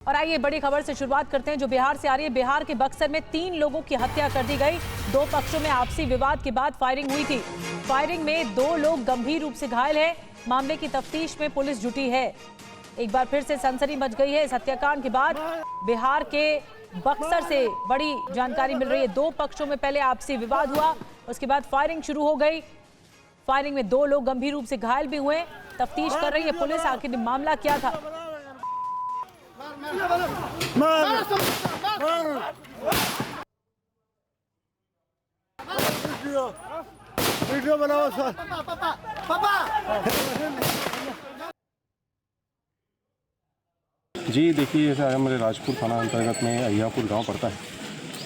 और आइए बड़ी खबर से शुरुआत करते हैं जो बिहार से आ रही है। बिहार के बक्सर में 3 लोगों की हत्या कर दी गई। 2 पक्षों में आपसी विवाद के बाद फायरिंग हुई थी। फायरिंग में 2 लोग गंभीर रूप से घायल हैं। मामले की तफ्तीश में पुलिस जुटी है। एक बार फिर से सनसनी मच गई है इस हत्याकांड के बाद। बिहार के बक्सर से बड़ी जानकारी मिल रही है। 2 पक्षों में पहले आपसी विवाद हुआ, उसके बाद फायरिंग शुरू हो गई। फायरिंग में 2 लोग गंभीर रूप से घायल भी हुए। तफ्तीश कर रही है पुलिस, आखिर मामला क्या था। वीडियो बनाओ सर। जी देखिए, ऐसा हमारे राजपुर थाना अंतर्गत में अहियापुर गांव पड़ता है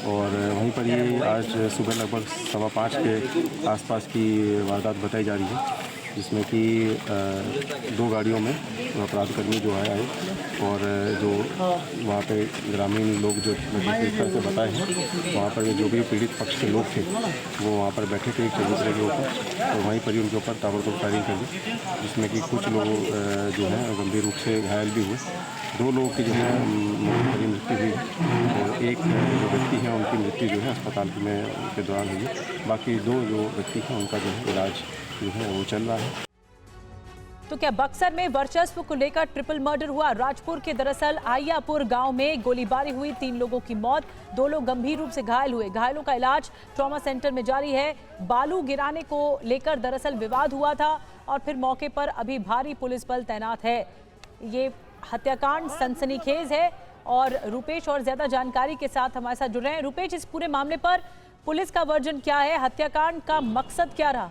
और वहीं पर ये आज सुबह लगभग 5:15 के आसपास की वारदात बताई जा रही है, जिसमें कि 2 गाड़ियों में अपराधकर्मी जो आए और जो वहाँ पे ग्रामीण लोग जो जिस तरह से बताए हैं, वहाँ पर जो भी पीड़ित पक्ष के लोग थे वो वहाँ पर बैठे थे एक चबूतरे के ऊपर, और वहीं पर ही उनके ऊपर ताबड़तोड़ फायरिंग कर दी, जिसमें कि कुछ लोग जो हैं गंभीर रूप से घायल भी हुए। 2 लोगों की जो है मौके पर ही मृत्यु हुई और एक जो व्यक्ति है उनकी मृत्यु जो है अस्पताल में के दौरान हुई है। बाकी 2 जो व्यक्ति हैं उनका जो है इलाज जो है वो चल रहा है। तो क्या बक्सर में वर्चस्व को लेकर ट्रिपल मर्डर हुआ? राजपुर के दरअसल अहियापुर गांव में गोलीबारी हुई, 3 लोगों की मौत, 2 लोग गंभीर रूप से घायल हुए। घायलों का इलाज ट्रॉमा सेंटर में जारी है। बालू गिराने को लेकर दरअसल विवाद हुआ था और फिर मौके पर अभी भारी पुलिस बल तैनात है। ये हत्याकांड सनसनीखेज है और रुपेश और ज्यादा जानकारी के साथ हमारे साथ जुड़ रहे हैं। रुपेश, इस पूरे मामले पर पुलिस का वर्जन क्या है? हत्याकांड का मकसद क्या रहा?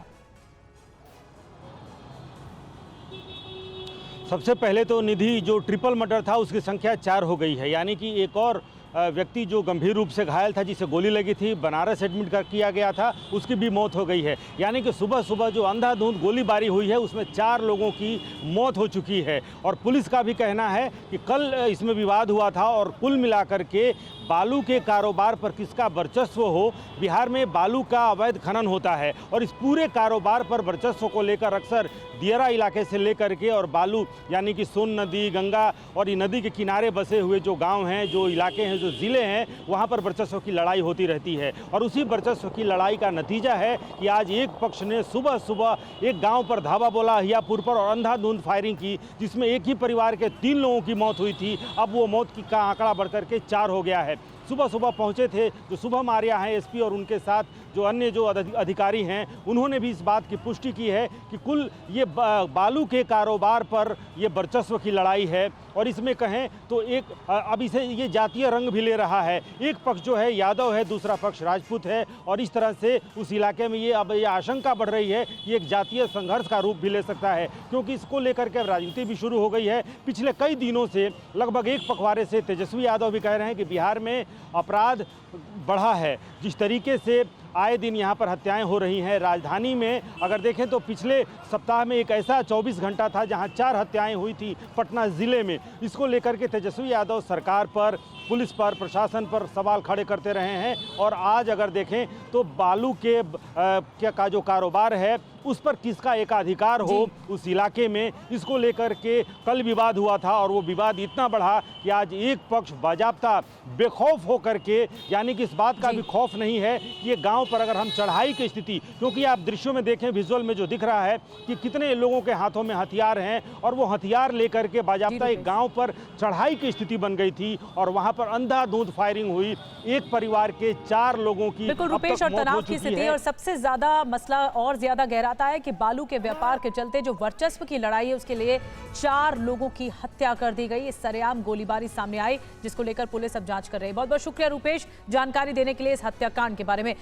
सबसे पहले तो निधि, जो ट्रिपल मर्डर था उसकी संख्या 4 हो गई है, यानी कि एक और व्यक्ति जो गंभीर रूप से घायल था, जिसे गोली लगी थी, बनारस एडमिट किया गया था, उसकी भी मौत हो गई है। यानी कि सुबह सुबह जो अंधाधुंध गोलीबारी हुई है उसमें 4 लोगों की मौत हो चुकी है। और पुलिस का भी कहना है कि कल इसमें विवाद हुआ था और कुल मिलाकर के बालू के कारोबार पर किसका वर्चस्व हो, बिहार में बालू का अवैध खनन होता है और इस पूरे कारोबार पर वर्चस्व को लेकर अक्सर दियरा इलाके से लेकर के और बालू यानी कि सोन नदी, गंगा और ये नदी के किनारे बसे हुए जो गांव हैं, जो इलाके हैं, जो ज़िले हैं, वहां पर वर्चस्व की लड़ाई होती रहती है। और उसी वर्चस्व की लड़ाई का नतीजा है कि आज एक पक्ष ने सुबह सुबह एक गाँव पर धावा बोला अहियापुर पर और अंधाधुंध फायरिंग की, जिसमें एक ही परिवार के 3 लोगों की मौत हुई थी। अब वो मौत का आंकड़ा बढ़कर के 4 हो गया है। सुबह सुबह पहुंचे थे जो शुभम आर्या हैं एसपी, और उनके साथ जो अन्य जो अधिकारी हैं, उन्होंने भी इस बात की पुष्टि की है कि कुल ये बालू के कारोबार पर ये वर्चस्व की लड़ाई है। और इसमें कहें तो एक अब इसे ये जातीय रंग भी ले रहा है। एक पक्ष जो है यादव है, दूसरा पक्ष राजपूत है, और इस तरह से उस इलाके में ये अब ये आशंका बढ़ रही है कि एक जातीय संघर्ष का रूप भी ले सकता है, क्योंकि इसको लेकर के राजनीति भी शुरू हो गई है। पिछले कई दिनों से, लगभग 1 पखवाड़े से तेजस्वी यादव भी कह रहे हैं कि बिहार में अपराध बढ़ा है। जिस तरीके से आए दिन यहाँ पर हत्याएं हो रही हैं राजधानी में, अगर देखें तो पिछले सप्ताह में एक ऐसा 24 घंटा था जहाँ 4 हत्याएं हुई थी पटना ज़िले में। इसको लेकर के तेजस्वी यादव सरकार पर, पुलिस पर, प्रशासन पर सवाल खड़े करते रहे हैं। और आज अगर देखें तो बालू के का जो कारोबार है उस पर किसका एकाधिकार हो उस इलाके में, इसको लेकर के कल विवाद हुआ था और वो विवाद इतना बढ़ा कि आज एक पक्ष बाजाप्ता बेखौफ होकर के, यानी कि इस बात का भी खौफ नहीं है कि ये गांव पर अगर हम चढ़ाई की स्थिति, क्योंकि आप दृश्यों में देखें, विजुअल में जो दिख रहा है कि कितने लोगों के हाथों में हथियार हैं और वो हथियार लेकर के बाजाप्ता एक गाँव पर चढ़ाई की स्थिति बन गई थी और वहाँ पर अंधाधुंध फायरिंग हुई। एक परिवार के 4 लोगों की बिल्कुल रुपेश, और तनाव की स्थिति, और सबसे ज्यादा मसला और ज्यादा गहराता है कि बालू के व्यापार के चलते जो वर्चस्व की लड़ाई है उसके लिए 4 लोगों की हत्या कर दी गई। इस सरेआम गोलीबारी सामने आई, जिसको लेकर पुलिस अब जांच कर रही है। बहुत बहुत शुक्रिया रुपेश जानकारी देने के लिए इस हत्याकांड के बारे में।